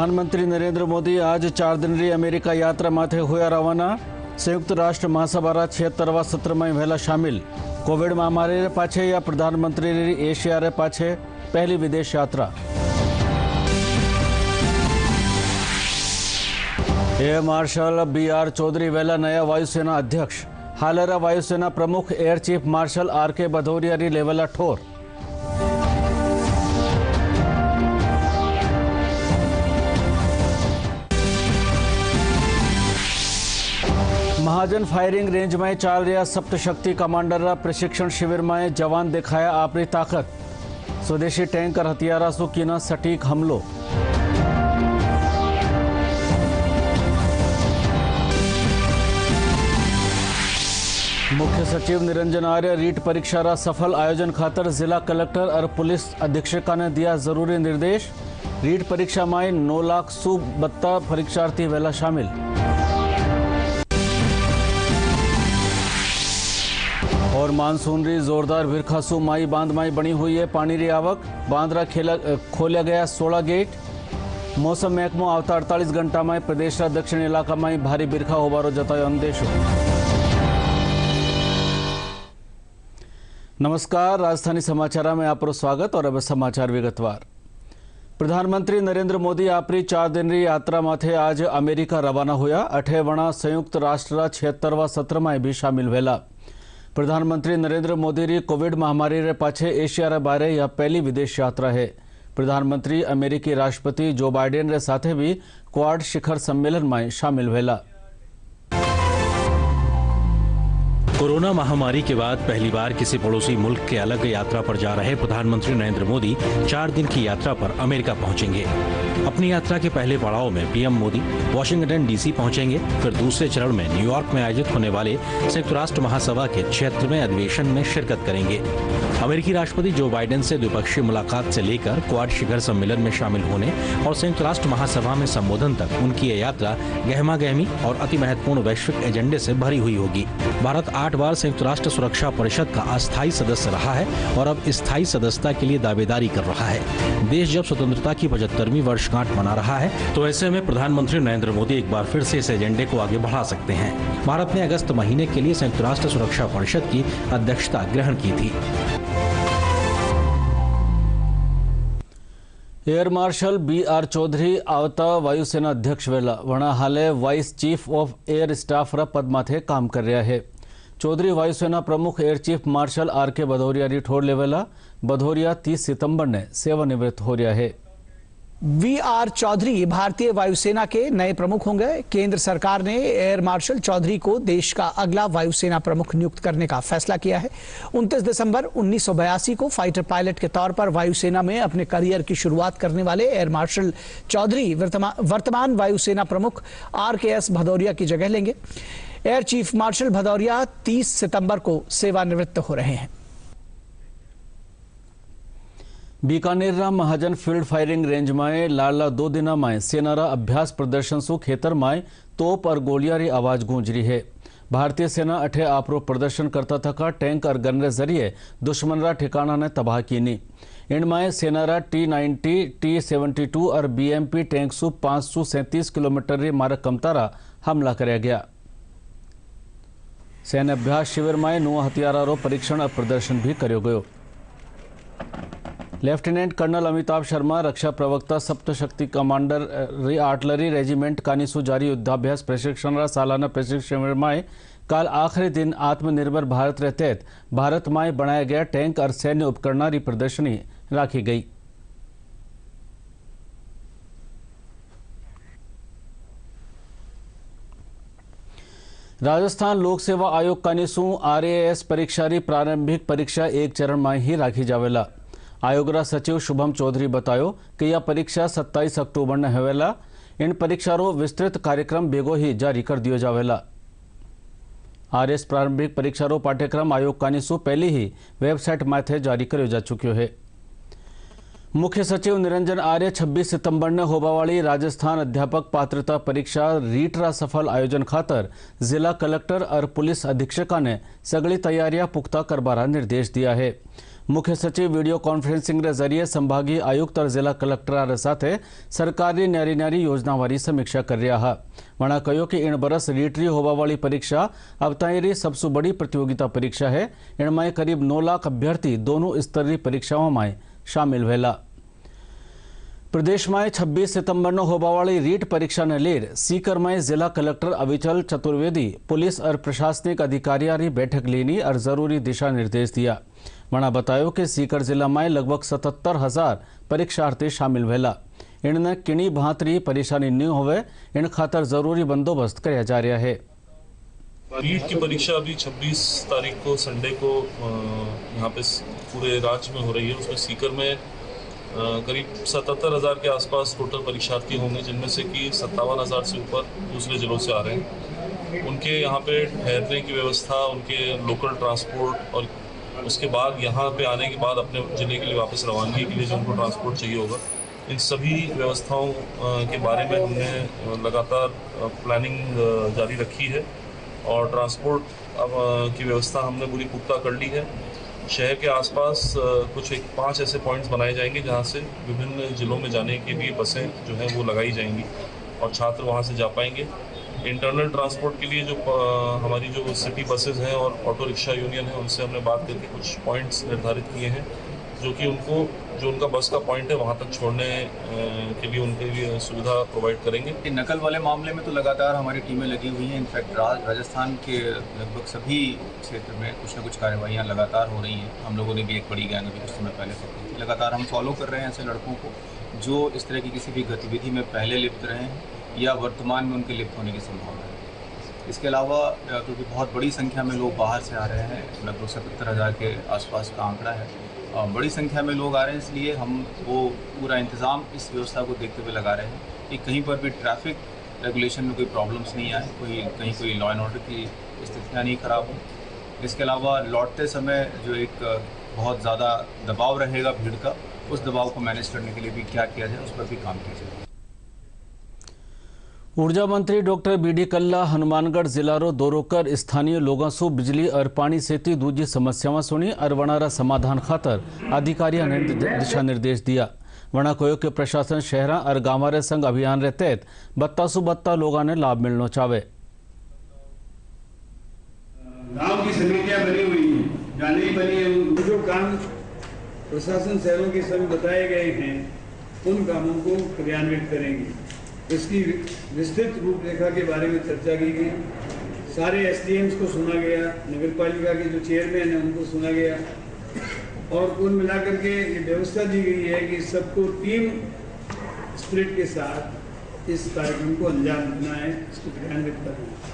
प्रधानमंत्री नरेंद्र मोदी आज 4 दिन अमेरिका यात्रा माथे हुआ रवाना। संयुक्त राष्ट्र महासभा 76वा सत्र में वहेला शामिल। कोविड महामारी पाछे या प्रधानमंत्री एशिया पाछे पहली विदेश यात्रा। एयर मार्शल BR चौधरी वहेला नया वायुसेना अध्यक्ष। हालरा वायुसेना प्रमुख air chief marshal RK Bhadauria लेवला ठोर। महाजन फायरिंग रेंज में चाल रहा सप्तशक्ति कमांडर प्रशिक्षण शिविर में जवान दिखाया अपनी ताकत। स्वदेशी टैंक और हथियारा सु कीना सटीक हमलो। मुख्य सचिव निरंजन आर्य रीट परीक्षा रा सफल आयोजन खातर जिला कलेक्टर और पुलिस अधीक्षक ने दिया जरूरी निर्देश। रीट परीक्षा में 9 लाख सु 72 परीक्षार्थी वेला शामिल। और मानसून री जोरदार बिरखासू माई बांध माई बनी हुई है पानी री आवक। बांद्रा खोलिया गया 16 गेट। मौसम महकमो आवता 48 घंटा में प्रदेश रा दक्षिण इलाका में भारी बिरखा होबारो जतायो अंदेशो। नमस्कार, राजधानी समाचार में आपरो स्वागत। और अब समाचार विगतवार। प्रधानमंत्री नरेंद्र मोदी अपनी 4 दिन यात्रा माथे आज अमेरिका रवाना हुआ। 8वां संयुक्त राष्ट्र 76वा सत्र में भी शामिल वेला। प्रधानमंत्री नरेंद्र मोदी री कोविड महामारी रे पाछे एशिया रे बारे यह पहली विदेश यात्रा है। प्रधानमंत्री अमेरिकी राष्ट्रपति जो बाइडेन रे साथे भी क्वाड शिखर सम्मेलन में शामिल वेला। कोरोना महामारी के बाद पहली बार किसी पड़ोसी मुल्क के अलग यात्रा पर जा रहे प्रधानमंत्री नरेंद्र मोदी 4 दिन की यात्रा पर अमेरिका पहुंचेंगे। अपनी यात्रा के पहले पड़ाव में पीएम मोदी वॉशिंगटन DC पहुंचेंगे। फिर दूसरे चरण में न्यूयॉर्क में आयोजित होने वाले संयुक्त राष्ट्र महासभा के 76वें अधिवेशन में शिरकत करेंगे। अमेरिकी राष्ट्रपति जो बाइडेन से द्विपक्षीय मुलाकात से लेकर क्वाड शिखर सम्मेलन में शामिल होने और संयुक्त राष्ट्र महासभा में संबोधन तक उनकी यह यात्रा गहमा गहमी और अति महत्वपूर्ण वैश्विक एजेंडे से भरी हुई होगी। भारत 8 बार संयुक्त राष्ट्र सुरक्षा परिषद का अस्थायी सदस्य रहा है और अब स्थायी सदस्यता के लिए दावेदारी कर रहा है। देश जब स्वतंत्रता की 75वीं वर्षगांठ मना रहा है तो ऐसे में प्रधानमंत्री नरेंद्र मोदी एक बार फिर से इस एजेंडे को आगे बढ़ा सकते हैं। भारत ने अगस्त महीने के लिए संयुक्त राष्ट्र सुरक्षा परिषद की अध्यक्षता ग्रहण की थी। एयर मार्शल BR चौधरी आवता वायुसेना अध्यक्ष वेला। वणा हाले vice chief of air staff रा पद माथे काम कर रहा है। चौधरी वायुसेना प्रमुख air chief marshal RK Bhadauria री ठोर लेवेला। भदौरिया 30 सितंबर ने सेवानिवृत्त हो रहा है। VR चौधरी भारतीय वायुसेना के नए प्रमुख होंगे। केंद्र सरकार ने एयर मार्शल चौधरी को देश का अगला वायुसेना प्रमुख नियुक्त करने का फैसला किया है। 29 दिसंबर 1982 को फाइटर पायलट के तौर पर वायुसेना में अपने करियर की शुरुआत करने वाले एयर मार्शल चौधरी वर्तमान वायुसेना प्रमुख RKS भदौरिया की जगह लेंगे। एयर चीफ मार्शल भदौरिया 30 सितंबर को सेवानिवृत्त हो रहे हैं। बीकानेर महाजन फील्ड फायरिंग रेंज में लाला 2 दिन में सेना अभ्यास प्रदर्शन सु खेतर में तोप और गोलियां री आवाज गूंज रही है। भारतीय सेना अठे आपरो प्रदर्शन करता थका टैंक और गन रे जरिए दुश्मन रा ठिकाना ने तबाह कीनी। इनमें सेना T-90, T-72 और BMP टैंक सु 537 किलोमीटर री मारक कमतारा हमला कराया गया। सैन्य अभ्यास शिविर में 9 हथियारा रो परीक्षण और प्रदर्शन भी कर्यो गयो। लेफ्टिनेंट कर्नल अमिताभ शर्मा रक्षा प्रवक्ता सप्तशक्ति कमांडर आर्टिलरी रेजिमेंट कानीसु जारी युद्धाभ्यास प्रशिक्षण सालाना प्रशिक्षण शिविर में कल आखिरी दिन आत्मनिर्भर भारत के तहत भारत में बनाया गया टैंक और सैन्य उपकरण की प्रदर्शनी राखी गई। राजस्थान लोक सेवा आयोग कानीसु RAS परीक्षा री प्रारंभिक परीक्षा एक चरण में ही राखी जावेला। आयोग रा सचिव शुभम चौधरी बतायो कि यह परीक्षा 27 अक्टूबर ने होवेला। इन परीक्षा रो विस्तृत कार्यक्रम बेगो ही जारी कर दियो जावेला। RAS प्रारंभिक परीक्षा रो पाठ्यक्रम आयोग कानीसु पहले ही वेबसाइट माथे जारी करो जा चुक्यो है। मुख्य सचिव निरंजन आर्य 26 सितंबर ने होबावाली राजस्थान अध्यापक पात्रता परीक्षा रीट रा सफल आयोजन खातर जिला कलेक्टर और पुलिस अधीक्षक ने सगली तैयारियां पुख्ता करवारा निर्देश दिया है। मुख्य सचिव वीडियो कॉन्फ्रेंसिंग रे जरिए संभागीय आयुक्त और जिला कलेक्टर साथे सरकारी न्यारी न्यारी योजनावारी समीक्षा कर रहा है। वणा कहो कि इन बरस रीटरी होवा वाली परीक्षा अब ताईं सबसे बड़ी प्रतियोगिता परीक्षा है। इनमें करीब 9 लाख अभ्यर्थी दोनों स्तरीय परीक्षाओं में शामिल वेला। प्रदेश में 26 सितंबर न होबावाली रीट परीक्षा ने लेर सीकर में जिला कलेक्टर अविचल चतुर्वेदी पुलिस और प्रशासनिक अधिकारियों बैठक लेनी और जरूरी दिशा निर्देश दिया। वणा बतायो कि सीकर जिला में लगभग 77,000 परीक्षार्थी शामिल वेला। इनने किणी भांतरी परेशानी न होवे इन खातर जरूरी बंदोबस्त कराया जा रहा है। रीट की परीक्षा अभी 26 तारीख को संडे को यहाँ पे पूरे राज्य में हो रही है। उसमें सीकर में करीब 77,000 के आसपास टोटल परीक्षार्थी होंगे, जिनमें से कि 57,000 से ऊपर दूसरे जिलों से आ रहे हैं। उनके यहाँ पे ठहरने की व्यवस्था, उनके लोकल ट्रांसपोर्ट और उसके बाद यहाँ पे आने के बाद अपने ज़िले के लिए वापस रवानगी के लिए जो उनको ट्रांसपोर्ट चाहिए होगा, इन सभी व्यवस्थाओं के बारे में हमने लगातार प्लानिंग जारी रखी है और ट्रांसपोर्ट की व्यवस्था हमने पूरी पुख्ता कर ली है। शहर के आसपास कुछ 5 ऐसे पॉइंट्स बनाए जाएंगे जहाँ से विभिन्न ज़िलों में जाने के लिए बसें जो हैं वो लगाई जाएंगी और छात्र वहाँ से जा पाएंगे। इंटरनल ट्रांसपोर्ट के लिए जो हमारी जो सिटी बसेस हैं और ऑटो रिक्शा यूनियन है, उनसे हमने बात करके कुछ पॉइंट्स निर्धारित किए हैं जो कि उनका बस का पॉइंट है वहाँ तक छोड़ने के लिए उनके लिए सुविधा प्रोवाइड करेंगे। नकल वाले मामले में तो लगातार हमारी टीमें लगी हुई हैं। इनफैक्ट राजस्थान के लगभग सभी क्षेत्र में कुछ न कुछ कार्रवाइयाँ लगातार हो रही हैं। हम लोगों ने भी एक बड़ी गैंग अभी कुछ समय पहले पकड़ी थी। लगातार हम फॉलो कर रहे हैं ऐसे लड़कों को जो इस तरह की किसी भी गतिविधि में पहले लिप्त रहे हैं या वर्तमान में उनके लिप्त होने की संभावना है। इसके अलावा क्योंकि बहुत बड़ी संख्या में लोग बाहर से आ रहे हैं, लगभग 77,000 के आसपास का आंकड़ा है, बड़ी संख्या में लोग आ रहे हैं, इसलिए हम वो पूरा इंतज़ाम इस व्यवस्था को देखते हुए लगा रहे हैं कि कहीं पर भी ट्रैफिक रेगुलेशन में कोई प्रॉब्लम्स नहीं आए, कहीं कोई लॉ एंड ऑर्डर की स्थितियाँ नहीं खराब हो। इसके अलावा लौटते समय जो एक बहुत ज़्यादा दबाव रहेगा भीड़ का, उस दबाव को मैनेज करने के लिए भी क्या किया जाए, उस पर भी काम किया जाए। ऊर्जा मंत्री डॉक्टर बीडी कल्ला हनुमानगढ़ जिला रो दौरो कर स्थानीय लोगों से बिजली और पानी सेती दूजी समस्याओं सुनी और वनारा समाधान खातर अधिकारियों ने दिशा निर्देश दिया। वना कहो कि प्रशासन शहरा और गांव संग अभियान रे तहत बत्ता सु बत्ता लोगों ने लाभ मिलना चाहे। गांव की समितियां बनी हुई हैं या नहीं बनी है, जो काम प्रशासन शहरों के संग बताए गए हैं उन कामों को क्रियान्वित करेंगे। इसकी विस्तृत रूपरेखा के बारे में चर्चा की गई। सारे एसडीएम्स को सुना गया, नगरपालिका के जो चेयरमैन हैं उनको सुना गया और कुल मिलाकर के ये व्यवस्था दी गई है कि सबको टीम स्पिरिट के साथ इस कार्यक्रम को अंजाम देना है, इसको क्रियान्वित करना है।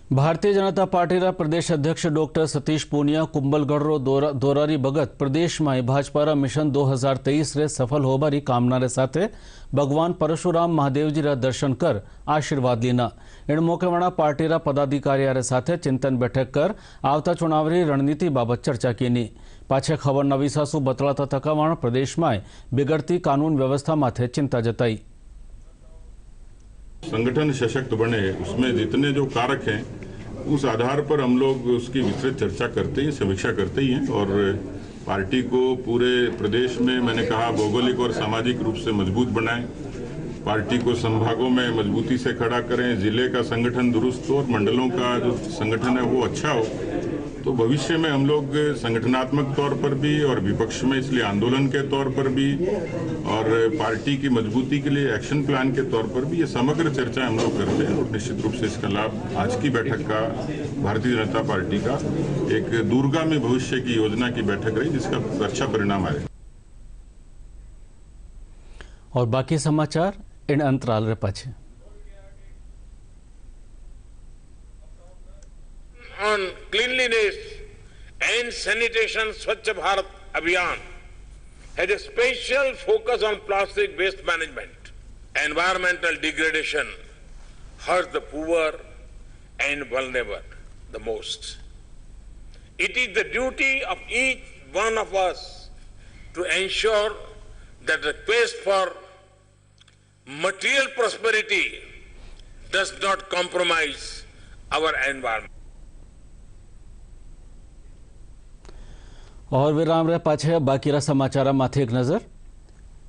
भारतीय जनता पार्टी रा प्रदेश अध्यक्ष डॉक्टर सतीश पूनिया कुंभलगढ़ रो दोरारी बगत प्रदेश में भाजपा रा मिशन 2023 रे सफल होबारी कामना रे साथे भगवान परशुराम महादेव जी रा दर्शन कर आशीर्वाद लेना। इन मौके वणा पार्टी रा पदाधिकारी रे साथे चिंतन बैठक कर आवता चुनावी रणनीति बाबत चर्चा कीनी। पाछे खबर नवीसासु बतलाता तकावण प्रदेश में बिगड़ती कानून व्यवस्था माथे चिंता जताई। संगठन सशक्त बने, उसमें जितने जो कारक हैं उस आधार पर हम लोग उसकी विस्तृत चर्चा करते हैं, समीक्षा करते ही हैं और पार्टी को पूरे प्रदेश में मैंने कहा भौगोलिक और सामाजिक रूप से मजबूत बनाएं, पार्टी को संभागों में मजबूती से खड़ा करें, जिले का संगठन दुरुस्त हो और मंडलों का जो संगठन है वो अच्छा हो। तो भविष्य में हम लोग संगठनात्मक तौर पर भी और विपक्ष में इसलिए आंदोलन के तौर पर भी और पार्टी की मजबूती के लिए एक्शन प्लान के तौर पर भी ये समग्र चर्चा हम लोग करते हैं और निश्चित रूप से इसका लाभ आज की बैठक का भारतीय जनता पार्टी का एक दूरगामी भविष्य की योजना की बैठक रही जिसका अच्छा परिणाम आया। और बाकी समाचार इन अंतराल रे पाछे। On cleanliness and sanitation, Swachh Bharat Abhiyan has a special focus on plastic waste management. Environmental degradation hurts the poor and vulnerable the most. It is the duty of each one of us to ensure that the quest for material prosperity does not compromise our environment. और विराम रहे पाछे बाकीरा समाचार माथे एक नजर।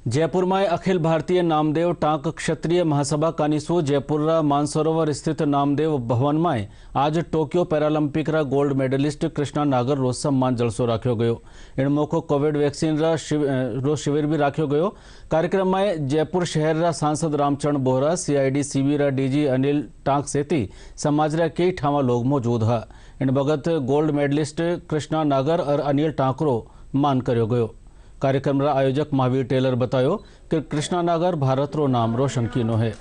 जयपुर में अखिल भारतीय नामदेव टाँक क्षत्रिय महासभा कानीसू जयपुर मानसरोवर स्थित नामदेव भवन में आज Tokyo Paralympic gold medalist Krishna Nagar रो सम्मान जलसो राख्यो गयो। इन मौको कोविड वैक्सीन रो शिविर भी राख्यो गयो। कार्यक्रम में जयपुर शहर सांसद Ramcharan Bohra, CID CB DG Anil टाँक सेती समाज कई ठावा लोग मौजूद है। इन बगत गोल्ड मेडलिस्ट कृष्णा नागर और अनिल टाँक रो मान करो गयो। कार्यक्रम रा आयोजक महावीर टेलर बतायो कि कृष्णा नागर भारत रो नाम रोशन कीनो है।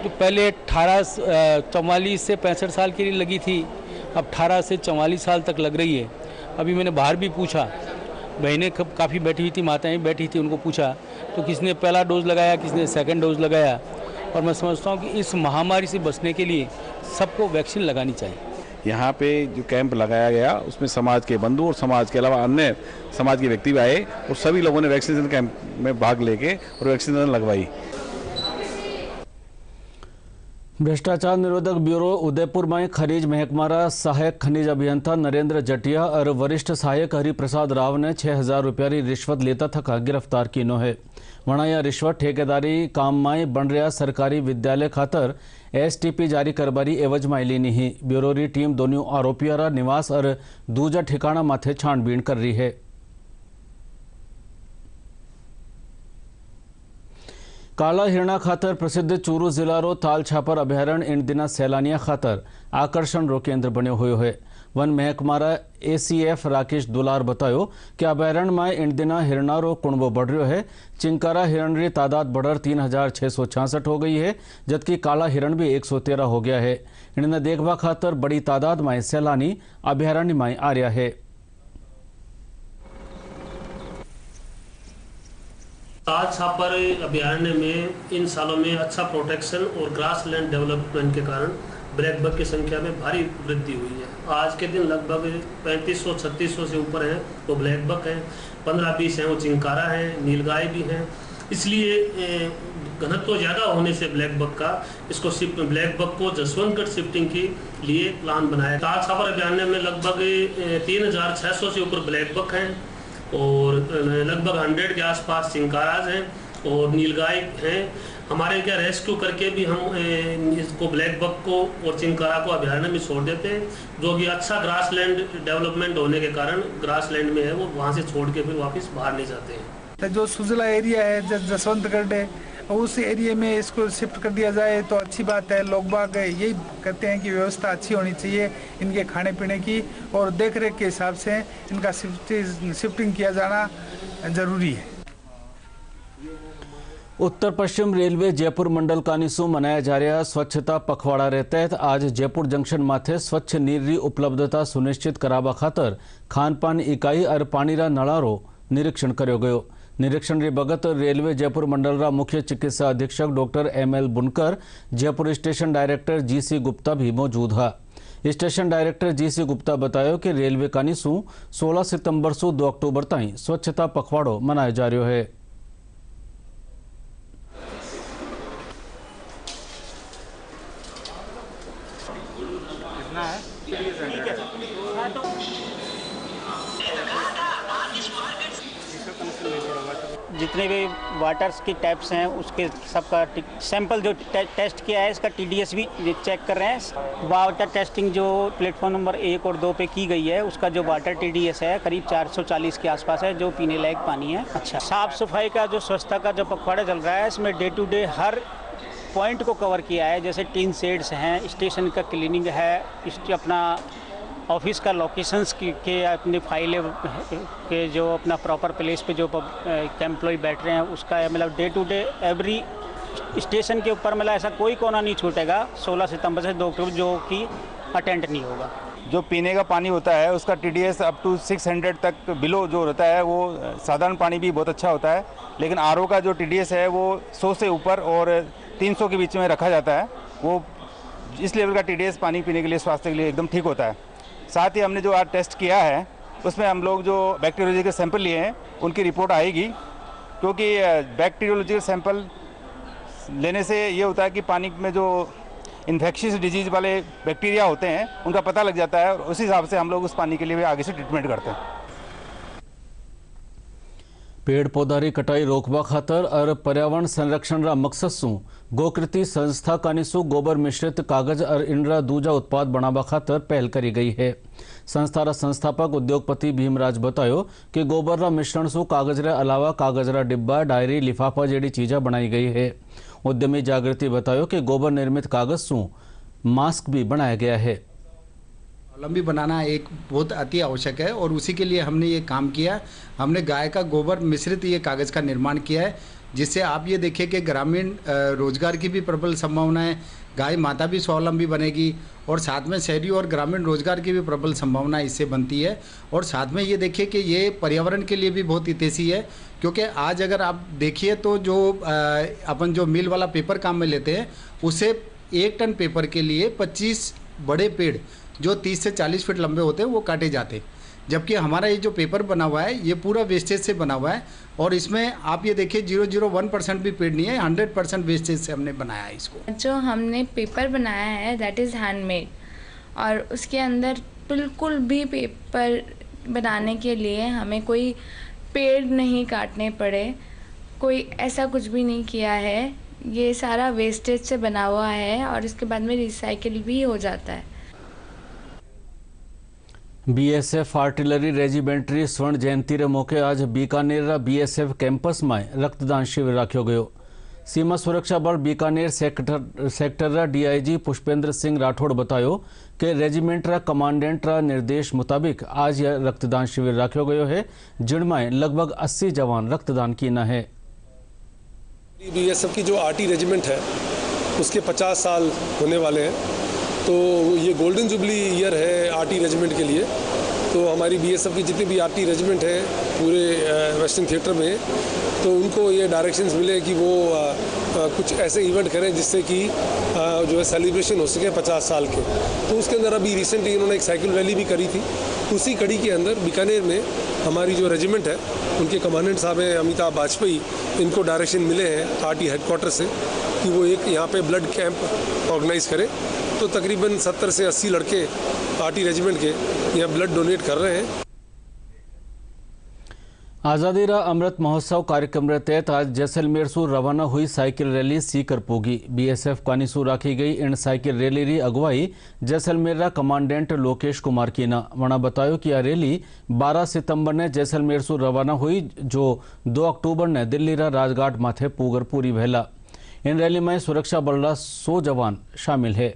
तो पहले 1844 से 65 साल के लिए लगी थी, अब 18 से 44 साल तक लग रही है। अभी मैंने बाहर भी पूछा, बहनें काफ़ी बैठी हुई थी, माताएं बैठी थी, उनको पूछा तो किसने पहला डोज लगाया, किसने सेकंड डोज लगाया। और मैं समझता हूँ कि इस महामारी से बचने के लिए सबको वैक्सीन लगानी चाहिए। यहाँ पे जो कैंप लगाया गया उसमें समाज के बंधु और समाज के अलावा अन्य समाज के व्यक्ति भी आए और सभी लोगों ने वैक्सीनेशन कैंप में भाग लेके और वैक्सीनेशन लगवाई। भ्रष्टाचार निरोधक ब्यूरो उदयपुर में खनिज महकमा सहायक खनिज अभियंता नरेंद्र जटिया और वरिष्ठ सहायक हरिप्रसाद राव ने 6,000 रुपया रिश्वत लेता थका गिरफ्तार कीनो है। वहाँ यह रिश्वत ठेकेदारी काम में बन रहा सरकारी विद्यालय खातर STP जारी करबारी एवज में लीनी ही। ब्यूरो री टीम दोनों आरोपियों निवास और दूजा ठिकाना माथे छानबीन कर रही है। काला हिरणा खातर प्रसिद्ध चूरू जिला रो ताल छापर अभयारण्य इन दिना सैलानिया खातर आकर्षण रो केंद्र बने हुए है। वन महकमा ACF राकेश दुलार बतायो कि अभयारण्य में इन दिना हिरणा रो कुणबो बढ़ रहा है। चिंकारा हिरण री तादाद बढ़कर 3,666 हो गई है, जबकि काला हिरण भी 113 हो गया है। इन्हें देखभा खातर बड़ी तादाद में सैलानी अभयारण्य में आ रहा है। ताल छापर अभयारण्य में इन सालों में अच्छा प्रोटेक्शन और ग्रास लैंड डेवलपमेंट के कारण ब्लैक बक की संख्या में भारी वृद्धि हुई है। आज के दिन लगभग 3500-3600 से ऊपर हैं वो ब्लैक बक हैं, 15-20 हैं वो चिंकारा हैं, नीलगाय भी हैं। इसलिए घनत्व ज़्यादा होने से ब्लैक बक का ब्लैक बक को जसवंतगढ़ शिफ्टिंग के लिए प्लान बनाया। ताल छापर अभयारण्य में लगभग 3,600 से ऊपर ब्लैक बक हैं और लगभग 100 के आसपास चिंकाराज हैं और नीलगाय हैं। हमारे क्या रेस्क्यू करके भी हम इसको ब्लैक बक को और चिंकारा को अभयारण्य में छोड़ देते हैं, जो कि अच्छा ग्रास लैंड डेवलपमेंट होने के कारण ग्रास लैंड में है वो वहाँ से छोड़ के फिर वापस बाहर नहीं जाते हैं। जो सुजला एरिया है जसवंतगढ़ है उस एरिया में इसको शिफ्ट कर दिया जाए तो अच्छी बात है। लोग बाग यही कहते हैं कि व्यवस्था अच्छी होनी चाहिए इनके खाने पीने की और देख रेख के हिसाब से इनका शिफ्टिंग किया जाना जरूरी है। उत्तर पश्चिम रेलवे जयपुर मंडल कानीसू मनाया जा रहा स्वच्छता पखवाड़ा रे तहत आज जयपुर जंक्शन माथे स्वच्छ नीर री उपलब्धता सुनिश्चित करावा खातर खानपान इकाई और पानी रा नळारो निरीक्षण कर्यो गयो। निरीक्षण री बगत रेलवे जयपुर मंडल रा मुख्य चिकित्सा अधीक्षक डॉक्टर ML बुनकर, Jaipur station director GC Gupta भी मौजूद है। स्टेशन डायरेक्टर GC गुप्ता बतायो कि रेलवे कानीसू 16 सितंबर से 2 अक्टूबर ताईं स्वच्छता पखवाड़ो मनाया जा रहा है। जितने भी वाटर्स की टैप्स हैं उसके सबका सैंपल जो टेस्ट किया है इसका TDS भी चेक कर रहे हैं। वाटर टेस्टिंग जो प्लेटफॉर्म नंबर 1 और 2 पे की गई है उसका जो वाटर TDS है करीब 440 के आसपास है, जो पीने लायक पानी है। अच्छा, साफ सफाई का जो स्वच्छता का जो पखवाड़ा चल रहा है इसमें डे टू डे हर पॉइंट को कवर किया है। जैसे टीन शेड्स हैं, स्टेशन का क्लीनिंग है, अपना ऑफिस का लोकेशंस के अपनी फाइलें के जो अपना प्रॉपर प्लेस पे जो एम्प्लॉय बैठ रहे हैं उसका मतलब day to day every station के ऊपर मतलब ऐसा कोई कोना नहीं छूटेगा 16 सितंबर से 2 अक्टूबर जो कि अटेंड नहीं होगा। जो पीने का पानी होता है उसका TDS अप टू 600 तक बिलो जो रहता है वो साधारण पानी भी बहुत अच्छा होता है, लेकिन RO का जो TDS है वो 100 से ऊपर और 300 के बीच में रखा जाता है। वो इस लेवल का TDS पानी पीने के लिए स्वास्थ्य के लिए एकदम ठीक होता है। साथ ही हमने जो आज टेस्ट किया है उसमें हम लोग जो बैक्टीरियोलॉजी के सैंपल लिए हैं उनकी रिपोर्ट आएगी, क्योंकि बैक्टीरियोलॉजी के सैंपल लेने से ये होता है कि पानी में जो इन्फेक्शियस डिजीज़ वाले बैक्टीरिया होते हैं उनका पता लग जाता है और उस हिसाब से हम लोग उस पानी के लिए भी आगे से ट्रीटमेंट करते हैं। पेड़ पौधारी कटाई रोकवा खातर और पर्यावरण संरक्षण रा मकसद सु गोकृति संस्था कानीसु गोबर मिश्रित कागज और इंड्रा दूजा उत्पाद बनावा खातर पहल करी गई है। संस्था रा संस्थापक उद्योगपति भीमराज बतायो कि गोबर रा मिश्रण सु कागज रे अलावा कागज रा डिब्बा, डायरी, लिफाफा जेडी चीजा बनाई गई है। उद्यमी जागृति बतायो कि गोबर निर्मित कागज सु मास्क भी बनाया गया है। स्वावलंबी बनाना एक बहुत अति आवश्यक है और उसी के लिए हमने ये काम किया। हमने गाय का गोबर मिश्रित ये कागज़ का निर्माण किया है, जिससे आप ये देखिए कि ग्रामीण रोजगार की भी प्रबल संभावना है, गाय माता भी स्वावलंबी बनेगी और साथ में शहरी और ग्रामीण रोजगार की भी प्रबल संभावना इससे बनती है। और साथ में ये देखिए कि ये पर्यावरण के लिए भी बहुत हितैषी है, क्योंकि आज अगर आप देखिए तो जो अपन जो मिल वाला पेपर काम में लेते हैं उससे 1 टन पेपर के लिए 25 बड़े पेड़ जो 30 से 40 फीट लंबे होते हैं वो काटे जाते हैं, जबकि हमारा ये जो पेपर बना हुआ है ये पूरा वेस्टेज से बना हुआ है और इसमें आप ये देखिए 0.01% भी पेड़ नहीं है, 100% वेस्टेज से हमने बनाया है इसको। जो हमने पेपर बनाया है दैट इज़ हैंडमेड और उसके अंदर बिल्कुल भी पेपर बनाने के लिए हमें कोई पेड़ नहीं काटने पड़े, कोई ऐसा कुछ भी नहीं किया है। ये सारा वेस्टेज से बना हुआ है और इसके बाद में रिसाइकिल भी हो जाता है। बीएसएफ आर्टिलरी रेजिमेंटरी स्वर्ण जयंती रे मौके आज बीकानेर बीएसएफ कैंपस में रक्तदान शिविर राख्यो गयो। सीमा सुरक्षा बल बीकानेर सेक्टर डीआईजी पुष्पेंद्र सिंह राठौड़ बतायो कि रेजिमेंट रा कमांडेंट रा निर्देश मुताबिक आज यह रक्तदान शिविर राख्यो गयो है, जिनमें लगभग 80 जवान रक्तदान कीना है। बीएसएफ की जो आरटी रेजिमेंट है उसके 50 साल होने वाले हैं, तो ये गोल्डन जुबली ईयर है आरटी रेजिमेंट के लिए। तो हमारी बीएसएफ की जितनी भी आरटी रेजिमेंट है पूरे वेस्टर्न थिएटर में, तो उनको ये डायरेक्शंस मिले कि वो कुछ ऐसे इवेंट करें जिससे कि जो है सेलिब्रेशन हो सके 50 साल के। तो उसके अंदर अभी रिसेंटली इन्होंने एक साइकिल रैली भी करी थी। उसी कड़ी के अंदर बीकानेर में हमारी जो रेजिमेंट है उनके कमांडेंट साहब हैं अमिताभ वाजपेयी, इनको डायरेक्शन मिले हैं आरटी हेडक्वार्टर से कि वो एक यहाँ पे ब्लड कैंप ऑर्गेनाइज करें। तो तकरीबन 70 से 80 लड़के आरटी रेजिमेंट के यहाँ ब्लड डोनेट कर रहे हैं। आज़ादी रा अमृत महोत्सव कार्यक्रम के तहत आज जैसलमेर से रवाना हुई साइकिल रैली सीकर पोगी। बीएसएफ कानीसू राखी गई इन साइकिल रैली री अगुवाई जैसलमेर रा कमांडेंट लोकेश कुमार कीना। वना बतायो कि यह रैली 12 सितंबर ने जैसलमेर से रवाना हुई, जो 2 अक्टूबर ने दिल्ली रा राजघाट माथे पूगर पूरी वहला। इन रैली में सुरक्षा बल रा 100 जवान शामिल है।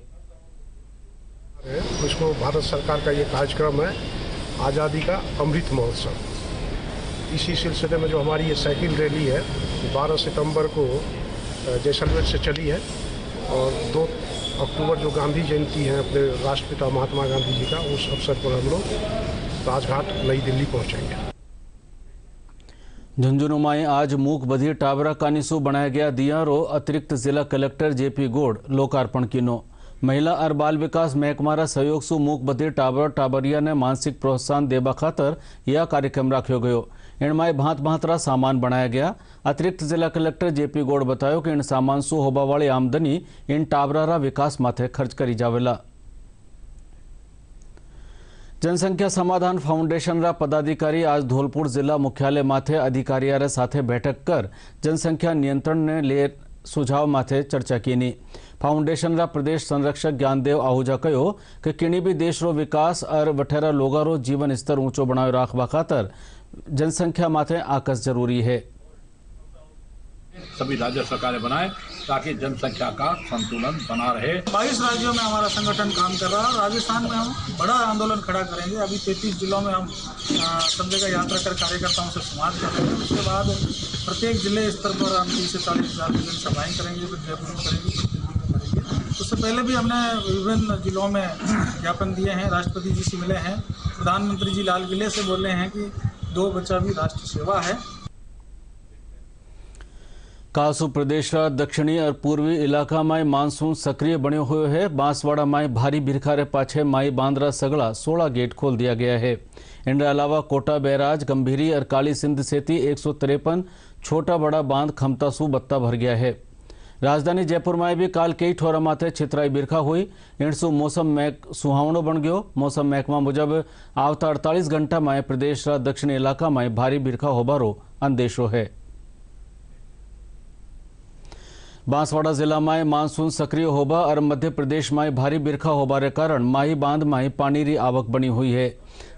उसको भारत सरकार का ये कार्यक्रम है आज़ादी का अमृत महोत्सव। इसी सिलसिले में जो हमारी ये साइकिल रैली है 12 सितंबर को जैसलमेर से चली है और 2 अक्टूबर जो गांधी जयंती है अपने राष्ट्रपिता महात्मा गांधी जी का, उस अवसर पर हम लोग राजघाट नई दिल्ली पहुंचेंगे। झुंझुनू में आज मूक बधिर टाबरा कानीसू बनाया गया दियारो अतिरिक्त जिला कलेक्टर जेपी गौड़ लोकार्पण कीनो। महिला और बाल विकास महकमा सहयोग से मूक बधिर टाबरिया ने मानसिक प्रोत्साहन देवा खातर यह कार्यक्रम राख्यो गयो। इनमें भांत भांतरा सामान बनाया गया। अतिरिक्त जिला कलेक्टर जेपी गौड़ बतायो कि इन सामान से होबा वाली आमदनी इन टाबरा विकास माथे खर्च करी जावेला। जनसंख्या समाधान फाउंडेशन रा पदाधिकारी आज धौलपुर जिला मुख्यालय माथे अधिकारियों साथे बैठक कर जनसंख्या नियंत्रण ने ले सुझाव माथे चर्चा कीनी। फाउंडेशन रा प्रदेश संरक्षक ज्ञानदेव आहूजा कहो कि किणी भी देश रो विकास और वठेरा लोगा रो जीवन स्तर ऊंचो बनाए राखवा खातर जनसंख्या माथे आकस जरूरी है। सभी राज्य सरकारें बनाए ताकि जनसंख्या का संतुलन बना रहे। 22 राज्यों में हमारा संगठन काम कर रहा है। राजस्थान में हम बड़ा आंदोलन खड़ा करेंगे। अभी 33 जिलों में हम सब जगह यात्रा कर कार्यकर्ताओं से संवाद कर रहे हैं। उसके बाद प्रत्येक जिले स्तर पर हम 30 से 40 हज़ार की जनसभाएं करेंगे, फिर जयपुर में करेंगे। उससे पहले भी हमने विभिन्न जिलों में ज्ञापन दिए हैं। राष्ट्रपति जी से मिले हैं, प्रधानमंत्री जी लाल किले से बोले हैं कि 2 बच्चा भी राष्ट्र सेवा है। कासू प्रदेश का दक्षिणी और पूर्वी इलाका में मानसून सक्रिय बन्यो हुए है। बांसवाड़ा में भारी भिरखारे पाछे माई बांद्रा सगड़ा 16 गेट खोल दिया गया है। इनके अलावा कोटा बैराज, गंभीरी और काली सिंध सेती 153 छोटा बड़ा बांध खमतासू बत्ता भर गया है। राजधानी जयपुर में भी काल कई ठोर माथे छितराई बिरखा हुई। एणसू मौसम में सुहावणो बन गयो। मौसम महकमा मुजब आवता 48 घंटा में प्रदेश दक्षिणी इलाका में भारी बिरखा होबारो अंदेशो है। बांसवाड़ा जिला में मानसून सक्रिय होबा और मध्य प्रदेश में भारी बिरखा होबारे कारण माही बांध में पानी री आवक बनी हुई है।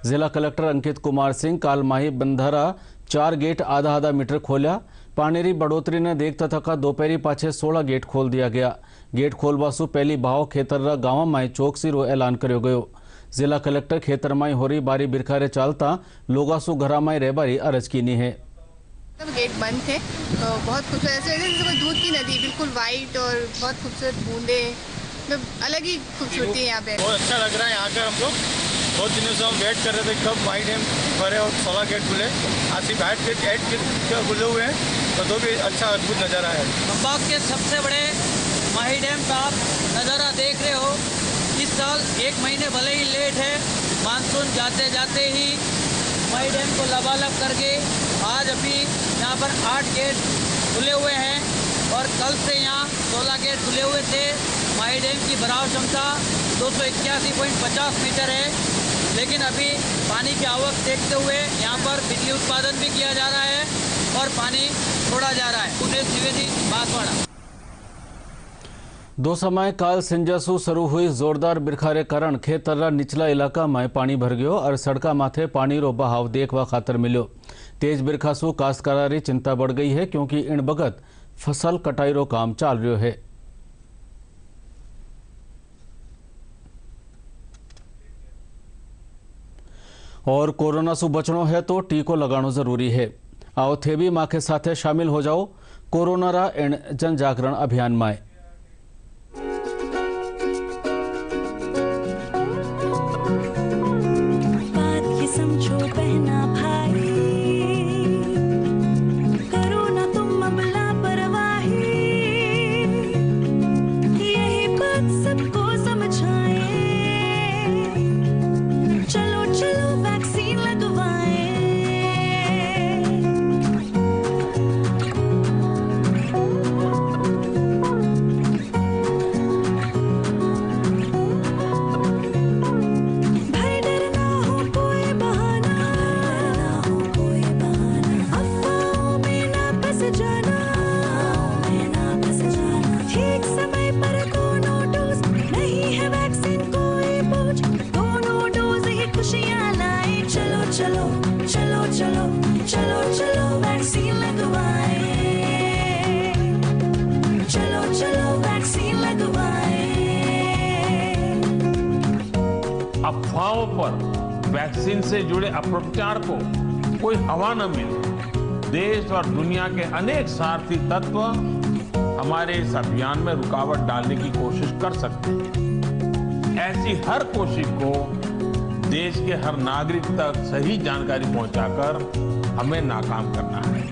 जिला कलेक्टर अंकित कुमार सिंह काल माही बंधारा 4 गेट आधा मीटर खोलिया। पानी री बढ़ोतरी ने देखता थका दोपहरी पाछे 16 गेट खोल दिया गया। गेट खोलवासु पहली भाव खेतररा गांव में चौकसी रो ऐलान कर्यो गयो। जिला कलेक्टर खेतर में होरी बारी बिरखारे चालता लोगासु घरा में रहबारी अरज कीनी है। गेट बंद थे तो बहुत खूबसूरत ऐसे जैसे दूध की नदी बिल्कुल वाइट और बहुत खूबसूरत बूंदे, अलग ही खूबसूरती है यहाँ पे। बहुत अच्छा लग रहा है यहाँ का। हमको बहुत दिनों से हम वेट कर रहे थे कब वाइट डैम भरे और 16 गेट खुले। आज सिर्फ 8 गेट खुले हुए हैं तो भी अच्छा अद्भुत नज़ारा है। संभाग के सबसे बड़े माही डैम का आप नज़ारा देख रहे हो। इस साल 1 महीने भले ही लेट है, मानसून जाते जाते ही माही डैम को लबालब करके आज अभी यहाँ पर 8 गेट खुले हुए हैं और कल से यहाँ 16 गेट खुले हुए थे। माही डैम की भराव क्षमता 281.50 मीटर है, लेकिन अभी पानी की आवक देखते हुए यहाँ पर बिजली उत्पादन भी किया जा रहा है और पानी छोड़ा जा रहा है। उमेश द्विवेदी, बांसवाड़ा। दौसा में काल संजासु शुरू हुई जोरदार बिरखारे कारण खेतररा निचला इलाका में पानी भर गयो और सड़का माथे पानी रो बहाव देखवा खातर मिलो। तेज बिरखासु काश्तकारारी चिंता बढ़ गई है क्योंकि इन बगत फसल कटाई रो काम चाल रह्यो है। और कोरोना से बचनो है तो टीको लगानो जरूरी है। आओ थे भी माँ के साथे शामिल हो जाओ कोरोना रा जन जागरण अभियान में। अफवाहों पर वैक्सीन से जुड़े अपप्रचार को कोई हवा न मिले। देश और दुनिया के अनेक स्वार्थी तत्व हमारे इस अभियान में रुकावट डालने की कोशिश कर सकते हैं। ऐसी हर कोशिश को देश के हर नागरिक तक सही जानकारी पहुंचाकर हमें नाकाम करना है।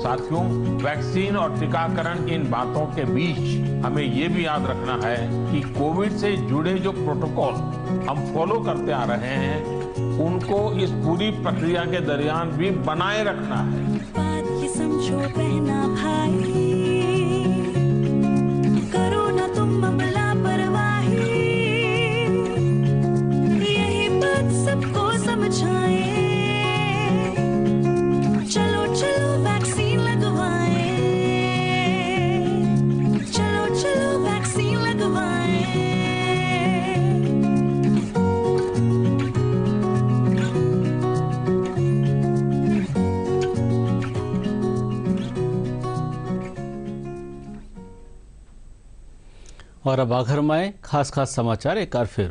साथियों, वैक्सीन और टीकाकरण की इन बातों के बीच हमें ये भी याद रखना है कि कोविड से जुड़े जो प्रोटोकॉल हम फॉलो करते आ रहे हैं उनको इस पूरी प्रक्रिया के दरमियान भी बनाए रखना है। बात ये समझो बहना भाई, करो ना तुम अब लापरवाही, यही बात सबको समझाए। चलो और अब आखिर में खास समाचार एक बार फिर।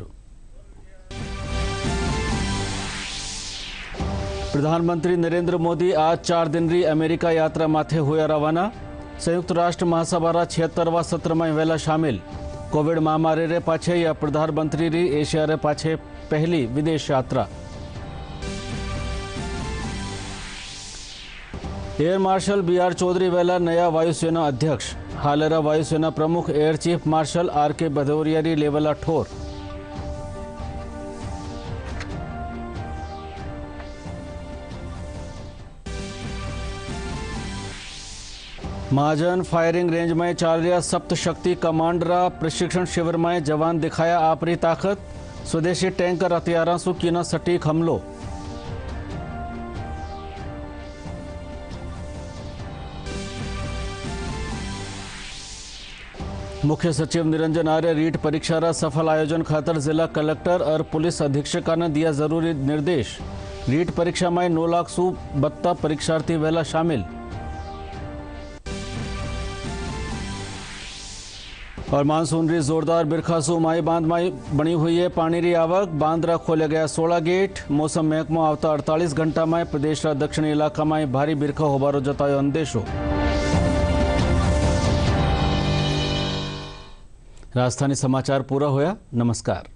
प्रधानमंत्री नरेंद्र मोदी आज 4 दिन री अमेरिका यात्रा माथे हुआ रवाना। संयुक्त राष्ट्र महासभा 76वां सत्र में वेला शामिल। कोविड महामारी रे पाछे या प्रधानमंत्री री एशिया रे पाछे पहली विदेश यात्रा। एयर मार्शल BR चौधरी वेला नया वायुसेना अध्यक्ष। हालेरा वायुसेना प्रमुख air chief marshal RK Bhadauria री लेवला ठोर। महाजन फायरिंग रेंज में चल रहा सप्त शक्ति कमांडरा प्रशिक्षण शिविर में जवान दिखाया आपरी ताकत। स्वदेशी टैंकर हथियारों से किया सटीक हमलो। मुख्य सचिव निरंजन आर्य रीट परीक्षा रा सफल आयोजन खातर जिला कलेक्टर और पुलिस अधीक्षक ने दिया जरूरी निर्देश। रीट परीक्षा में 9 लाख सु 72 परीक्षार्थी वेला शामिल। और मानसून री जोरदार बिरखासू माई बांध में बनी हुई है पानी री आवक। बांद्रा खोले गया 16 गेट। मौसम महकमो आवता 48 घंटा में प्रदेश रा दक्षिणी इलाका में भारी बिरखा होबारो जतायो अंदेशो। राजधानी समाचार पूरा होया। नमस्कार।